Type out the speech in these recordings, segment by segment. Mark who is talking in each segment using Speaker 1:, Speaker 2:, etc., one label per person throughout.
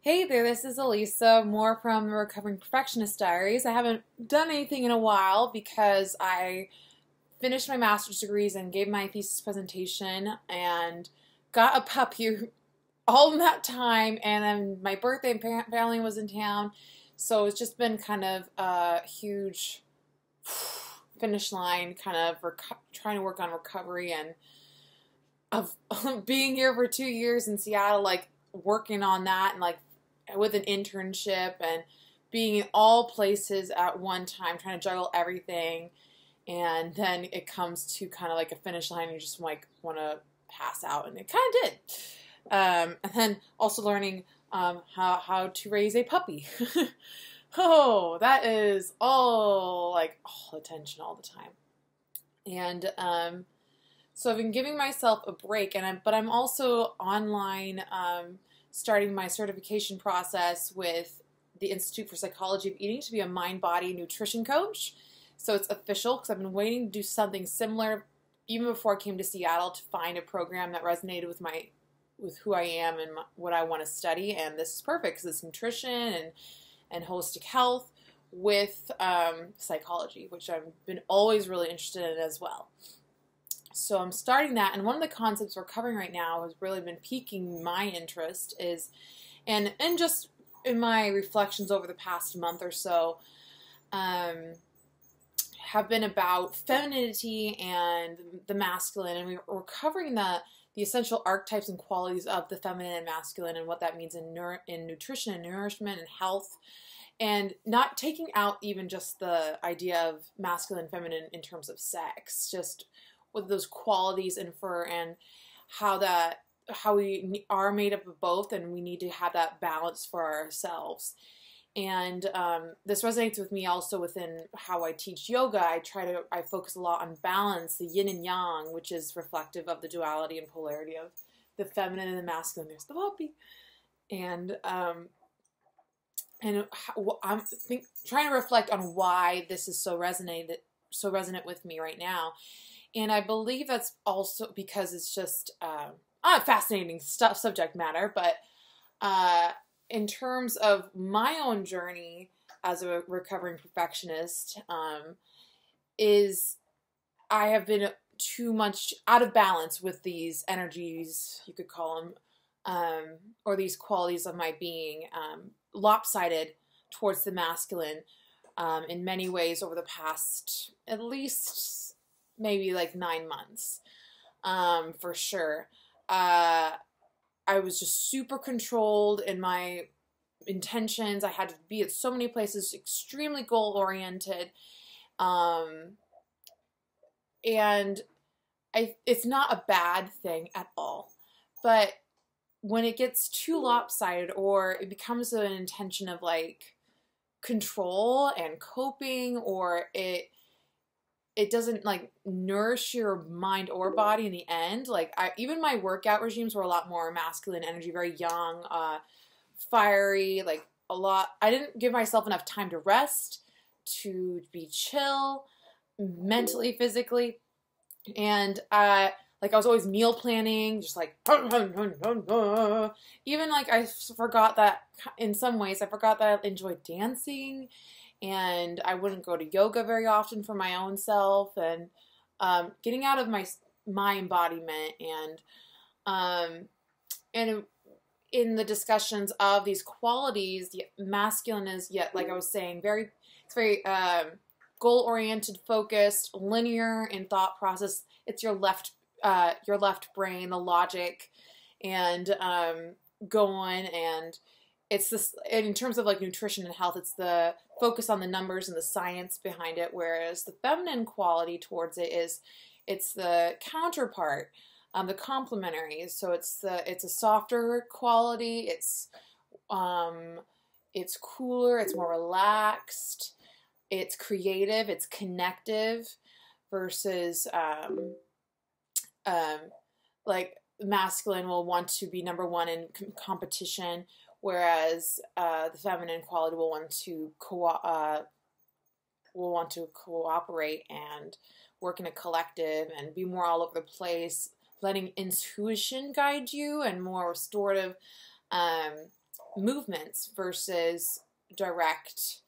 Speaker 1: Hey there, this is Elisa, more from the Recovering Perfectionist Diaries. I haven't done anything in a while because I finished my master's degrees and gave my thesis presentation and got a puppy all in that time, and then my birthday and family was in town, so it's just been kind of a huge finish line, kind of trying to work on recovery and of being here for 2 years in Seattle, like working on that and like with an internship and being in all places at one time, trying to juggle everything. And then it comes to kind of like a finish line and you just like want to pass out, and it kind of did. And then also learning how to raise a puppy. Oh, that is all attention all the time. And so I've been giving myself a break, but I'm also online starting my certification process with the Institute for Psychology of Eating to be a mind-body nutrition coach. So it's official because I've been waiting to do something similar even before I came to Seattle to find a program that resonated with who I am and what I want to study. And this is perfect because it's nutrition and holistic health with psychology, which I've been always really interested in as well. So I'm starting that, and one of the concepts we're covering right now has really been piquing my interest and just in my reflections over the past month or so, have been about femininity and the masculine, and we're covering the essential archetypes and qualities of the feminine and masculine and what that means in nutrition and nourishment and health, and not taking out even just the idea of masculine and feminine in terms of sex, just what those qualities infer and how we are made up of both, and we need to have that balance for ourselves. And this resonates with me also within how I teach yoga. I focus a lot on balance, the yin and yang, which is reflective of the duality and polarity of the feminine and the masculine. There's the puppy. And I'm trying to reflect on why this is so resonant with me right now. And I believe that's also because it's just fascinating subject matter. But in terms of my own journey as a recovering perfectionist, is I have been too much out of balance with these energies, you could call them, or these qualities of my being, lopsided towards the masculine in many ways over the past at least maybe like 9 months, for sure. I was just super controlled in my intentions. I had to be at so many places, extremely goal-oriented. And it's not a bad thing at all. But when it gets too lopsided, or it becomes an intention of like control and coping, or it doesn't like nourish your mind or body in the end. Like even my workout regimes were a lot more masculine energy, very young, fiery, like a lot. I didn't give myself enough time to rest, to be chill, mentally, physically. And I was always meal planning, just like, even like I forgot that in some ways, I forgot that I enjoyed dancing. And I wouldn't go to yoga very often for my own self, and getting out of my embodiment, and in the discussions of these qualities, the masculine is, yet like I was saying, it's very goal-oriented, focused, linear in thought process. It's your left brain, the logic, and going, and it's this, in terms of like nutrition and health, it's the focus on the numbers and the science behind it, whereas the feminine quality towards it it's the counterpart, the complementary. So it's a softer quality, it's cooler, it's more relaxed, it's creative, it's connective, versus like masculine will want to be number one in competition, whereas the feminine quality will want to cooperate and work in a collective and be more all over the place, letting intuition guide you, and more restorative movements versus direct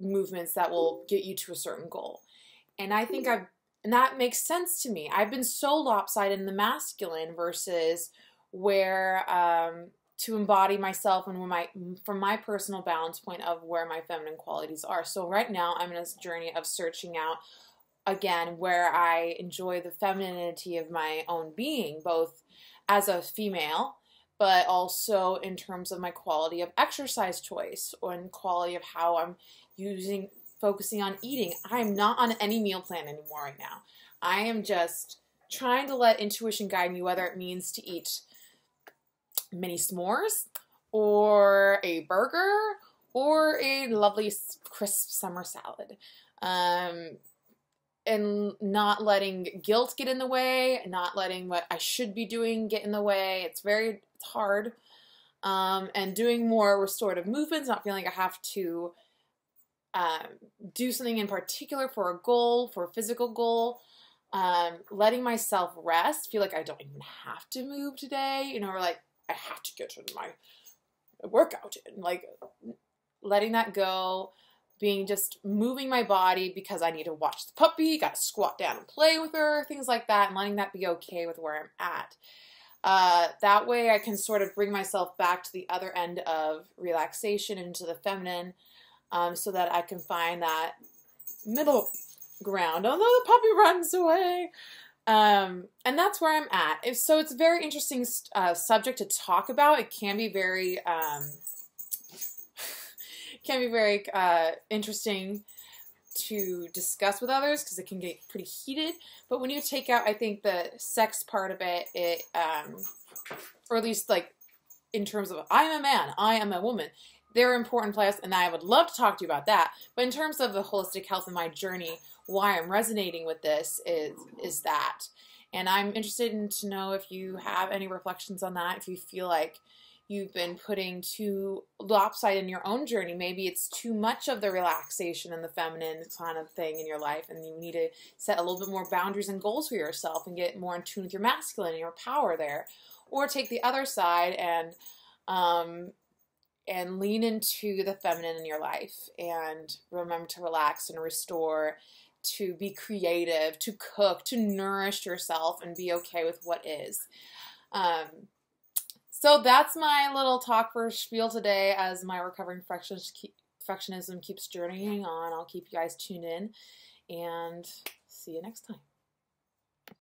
Speaker 1: movements that will get you to a certain goal. And I think and that makes sense to me. I've been so lopsided in the masculine versus where to embody myself and from my personal balance point of where my feminine qualities are. So right now I'm in a journey of searching out again where I enjoy the femininity of my own being, both as a female, but also in terms of my quality of exercise choice and quality of how I'm focusing on eating. I'm not on any meal plan anymore right now. I am just trying to let intuition guide me, whether it means to eat mini s'mores or a burger or a lovely crisp summer salad. And not letting guilt get in the way, not letting what I should be doing get in the way. It's hard. And doing more restorative movements, not feeling like I have to do something in particular for a goal, for a physical goal. Letting myself rest, feel like I don't even have to move today, or like I have to get to my workout in, like letting that go, just moving my body because I need to watch the puppy, got to squat down and play with her, things like that, and letting that be okay with where I'm at. That way I can sort of bring myself back to the other end of relaxation into the feminine, so that I can find that middle ground, although the puppy runs away. And that's where I'm at. So it's a very interesting subject to talk about. It can be very interesting to discuss with others because it can get pretty heated. But when you take out, I think, the sex part of it, or at least like in terms of I am a man, I am a woman, they're important players, and I would love to talk to you about that. But in terms of the holistic health in my journey, why I'm resonating with this is that. And I'm interested to know if you have any reflections on that, if you feel like you've been putting too lopsided in your own journey. Maybe it's too much of the relaxation and the feminine kind of thing in your life, and you need to set a little bit more boundaries and goals for yourself and get more in tune with your masculine and your power there. Or take the other side and lean into the feminine in your life and remember to relax and restore, to be creative, to cook, to nourish yourself and be okay with what is. So that's my little talk for spiel today as my recovering perfectionism keeps journeying on. I'll keep you guys tuned in and see you next time.